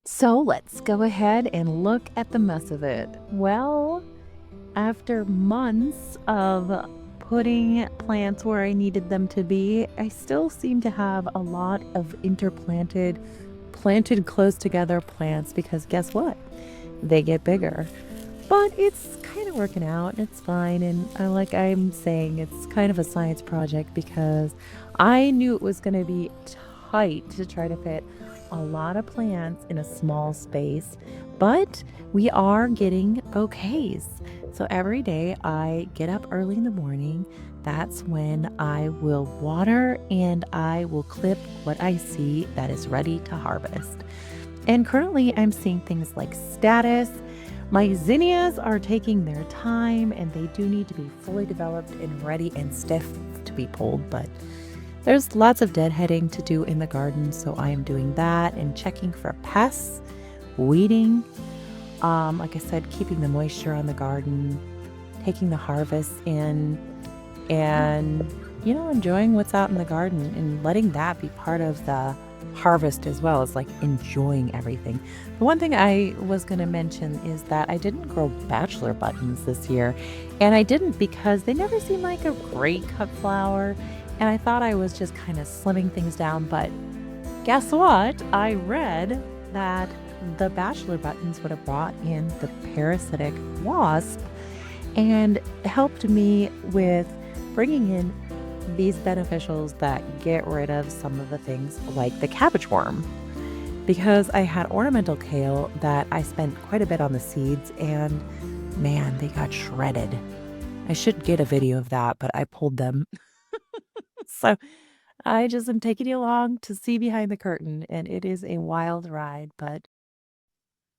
So let's go ahead and look at the mess of it. Well, after months of putting plants where I needed them to be, I still seem to have a lot of planted close together plants because guess what? They get bigger. But it's kind of working out and it's fine. And like I'm saying, it's kind of a science project because I knew it was going to be tight to try to fit a lot of plants in a small space, but we are getting bouquets. So every day I get up early in the morning. That's when I will water and I will clip what I see that is ready to harvest. And currently, I'm seeing things like status. My zinnias are taking their time and they do need to be fully developed and ready and stiff to be pulled. But there's lots of deadheading to do in the garden, so I am doing that and checking for pests, weeding. Like I said, keeping the moisture on the garden, taking the harvest in, and enjoying what's out in the garden and letting that be part of the harvest as well as like enjoying everything. The one thing I was going to mention is that I didn't grow bachelor buttons this year, and I didn't because they never seemed like a great cut flower, and I thought I was just kind of slimming things down. But guess what? I read that the bachelor buttons would have brought in the parasitic wasp and helped me with bringing in these beneficials that get rid of some of the things like the cabbage worm. Because I had ornamental kale that I spent quite a bit on the seeds, and man, they got shredded. I should get a video of that, but I pulled them. So I just am taking you along to see behind the curtain, and it is a wild ride, but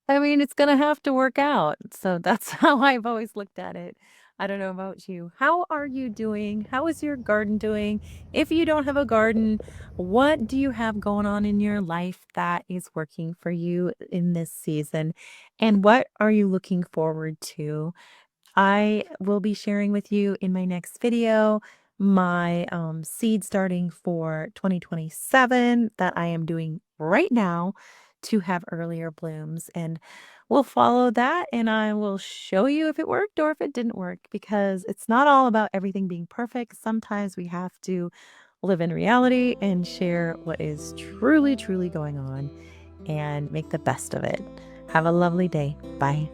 I mean, it's gonna have to work out. So that's how I've always looked at it. I don't know about you. How are you doing? How is your garden doing? If you don't have a garden, what do you have going on in your life that is working for you in this season? And what are you looking forward to? I will be sharing with you in my next video my seed starting for 2027 that I am doing right now to have earlier blooms. And we'll follow that and I will show you if it worked or if it didn't work because it's not all about everything being perfect. Sometimes we have to live in reality and share what is truly, truly going on and make the best of it. Have a lovely day. Bye.